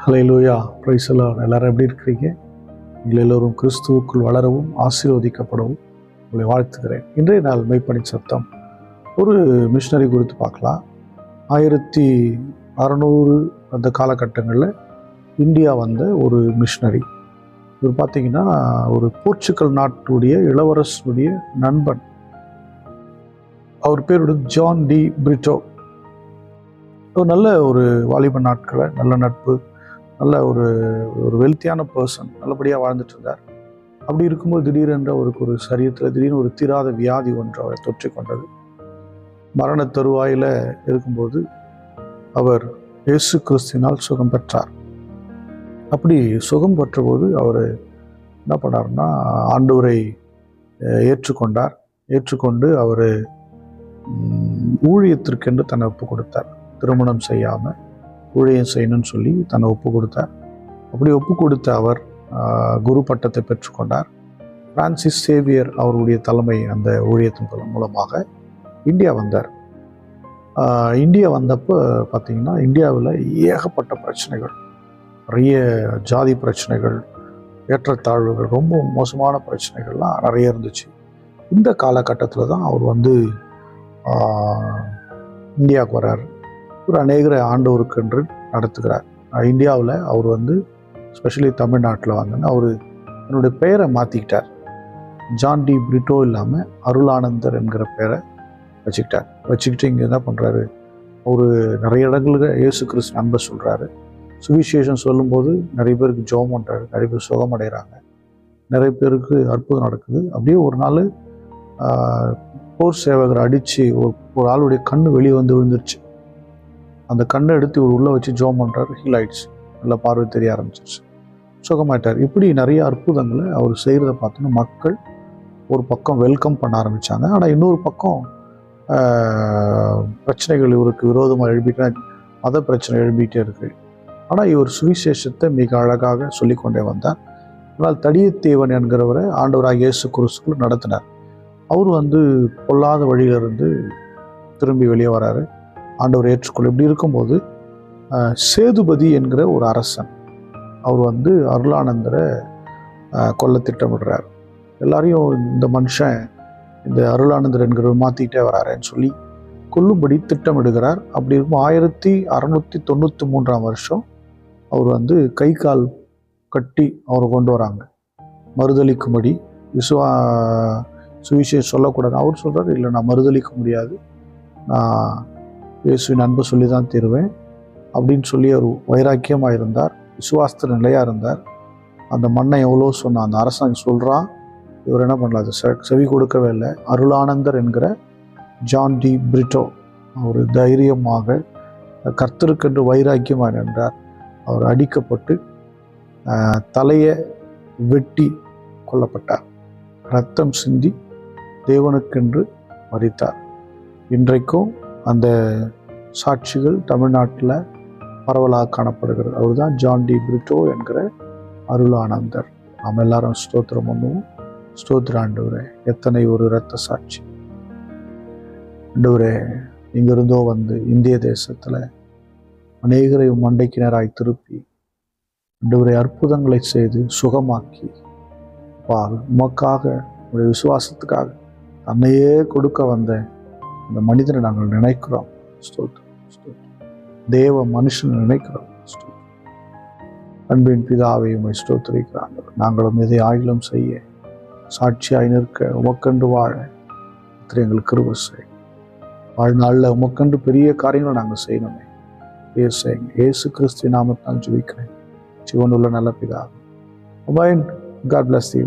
Hallelujah, praise the Lord. எல்லாரும் எப்படி இருக்கிறீங்க? நீங்கள் எல்லோரும் கிறிஸ்துவுக்குள் வளரவும் ஆசீர்வதிக்கப்படவும் உங்களை வாழ்த்துக்கிறேன். இன்றைய நாள் மெய்ப்பணி சத்தம் ஒரு மிஷினரி குறித்து பார்க்கலாம். 1600 அந்த காலகட்டங்களில் இந்தியா வந்த ஒரு மிஷினரி. இவர் பார்த்தீங்கன்னா ஒரு போர்ச்சுகல் நாட்டுடைய இளவரசனுடைய நண்பன். அவர் பேருடைய ஜான் டி பிரிட்டோ. நல்ல ஒரு வாலிப நாட்களை, நல்ல நட்பு, நல்ல ஒரு வெல்த்தியான பர்சன், நல்லபடியாக வாழ்ந்துட்டு இருந்தார். அப்படி இருக்கும்போது திடீரென்று அவருக்கு ஒரு சரீரத்தில் திடீர்னு ஒரு தீராத வியாதி ஒன்று அவரை தொற்றி கொண்டது. மரண தருவாயில் இருக்கும்போது அவர் இயேசு கிறிஸ்துவினால் சுகம் பெற்றார். அப்படி சுகம் பெற்றபோது அவர் என்ன பண்ணார்னா ஆண்டவரை ஏற்றுக்கொண்டார். ஏற்றுக்கொண்டு அவர் ஊழியத்திற்கென்று தன்னை ஒப்பு கொடுத்தார். திருமணம் செய்யாமல் ஊழியம் செய்யணும்னு சொல்லி தன்னை ஒப்பு கொடுத்தார். அப்படி ஒப்பு கொடுத்த அவர் குரு பட்டத்தை பெற்றுக்கொண்டார். பிரான்சிஸ் சேவியர் அவருடைய தலைமை அந்த ஊழியத்தின் மூலமாக இந்தியா வந்தார். இந்தியா வந்தப்போ பார்த்திங்கன்னா இந்தியாவில் ஏகப்பட்ட பிரச்சனைகள், நிறைய ஜாதி பிரச்சனைகள், ஏற்றத்தாழ்வுகள், ரொம்ப மோசமான பிரச்சனைகள்லாம் நிறைய இருந்துச்சு. இந்த காலகட்டத்தில் தான் அவர் இந்தியாவுக்கு வர்றார். ஒரு அநேகரை ஆண்டவருக்கென்று நடத்துகிறார். இந்தியாவில் அவர் ஸ்பெஷலி தமிழ்நாட்டில் அவர் என்னுடைய பெயரை மாற்றிக்கிட்டார். ஜான் டி பிரிட்டோ இல்லாமல் அருளானந்தர் என்கிற பெயரை வச்சுக்கிட்டு இங்கே என்ன பண்ணுறாரு, ஒரு நிறைய இடங்களுக்கு இயேசு கிறிஸ்து அன்பை சொல்கிறாரு. சுவிசேஷம் சொல்லும்போது நிறைய பேருக்கு ஜெபம் பண்ணுறாரு, நிறைய பேர் சுகம் அடைகிறாங்க, நிறைய பேருக்கு அற்புதம் நடக்குது. அப்படியே ஒரு நாள் போர் சேவகரை அடித்து ஒரு ஆளுடைய கண்ணு வெளியே விழுந்துருச்சு. அந்த கண்ணை எடுத்து ஒரு உள்ளே வச்சு ஜெபம் பண்ணுறாரு. ஹீல் ஆயிடுச்சு, நல்லா பார்வை தெரிய ஆரம்பிச்சிருச்சு, சுகமாயிட்டார். இப்படி நிறைய அற்புதங்களை அவர் செய்கிறத பார்த்தோன்னா மக்கள் ஒரு பக்கம் வெல்கம் பண்ண ஆரம்பித்தாங்க. ஆனால் இன்னொரு பக்கம் பிரச்சனைகள் இவருக்கு விரோதமாக எழுப்பிட்டே, மத பிரச்சனை எழுப்பிகிட்டே இருக்குது. ஆனால் இவர் சுவிசேஷத்தை மிக அழகாக சொல்லிக்கொண்டே வந்தார். ஆனால் தடியத்தேவன் என்கிறவரை ஆண்டவராக இயேசு கிறிஸ்துக்குள் நடத்தினார். அவர் பொல்லாத வழியிலிருந்து திரும்பி வெளியே வராரு, ஆண்டவர் ஏற்றுக்கொள்ள. இப்படி இருக்கும்போது சேதுபதி என்கிற ஒரு அரசன் அவர் அருளானந்தரை கொல்ல திட்டமிடுறார். எல்லாரையும் இந்த மனுஷன், இந்த அருளானந்தர் என்கிறவர் மாற்றிக்கிட்டே வராருன்னு சொல்லி கொல்லும்படி திட்டமிடுகிறார். அப்படி இருக்கும் 1693ஆம் வருஷம் அவர் கை கால் கட்டி அவரை கொண்டு வராங்க மறுதளிக்கும்படி. சுவிசேஷம் சொல்லக்கூடாது. அவர் சொல்கிறார், இல்லை நான் மறுதளிக்க முடியாது, நான் இயேசுவின் அன்பை சொல்லி தான் தருவேன் அப்படின்னு சொல்லி அவர் வைராக்கியமாக இருந்தார், விசுவாசத்தில் நிலையாக இருந்தார். அந்த மண்ணை எவ்வளோ சொன்னான் அந்த அரசாங்கம் சொல்கிறான், இவர் என்ன பண்ணல, செவி கொடுக்கவே இல்லை. அருளானந்தர் என்கிற ஜான் டி பிரிட்டோ அவர் தைரியமாக கர்த்தருக்கென்று வைராக்கியமாக நின்றார். அவர் அடிக்கப்பட்டு தலையை வெட்டி கொல்லப்பட்டார். ரத்தம் சிந்தி தேவனுக்கென்று மரித்தார். இன்றைக்கும் அந்த சாட்சிகள் தமிழ்நாட்டில் பரவலாக காணப்படுகிறது. அவர் தான் ஜான் டி பிரிட்டோ என்கிற அருளானந்தர். நாம் எல்லாரும் ஸ்தோத்திரம் பண்ணுவோம். ஸ்தோத்திர ஆண்டவரே, எத்தனை ஒரு இரத்த சாட்சி ஆண்டவரே. இங்கிருந்தோ இந்திய தேசத்தில் அநேகரை மண்டைக்கினராய் திருப்பி ஆண்டவரே அற்புதங்களை செய்து சுகமாக்கி உமக்காக, உடைய விசுவாசத்துக்காக தன்னையே கொடுக்க வந்த இந்த மனிதனை நாங்கள் நினைக்கிறோம். தேவ மனுஷனை நினைக்கிறோம். அன்பின் பிதாவை உம்மை ஸ்தோத்திரிக்கிறாங்க. நாங்களும் இதை ஆயிலும் செய்ய, சாட்சியாய் நிற்க, உமக்கண்டு வாழ எங்களுக்கு கிருபை செய்யும். வாழ்நாளில் உமக்கண்டு பெரிய காரியங்களை நாங்கள் செய்யணுமே. இயேசு கிறிஸ்து நாமத்தான் ஜெபிக்கிறேன், ஜீவனுள்ள நல்ல பிதாவே. God bless you.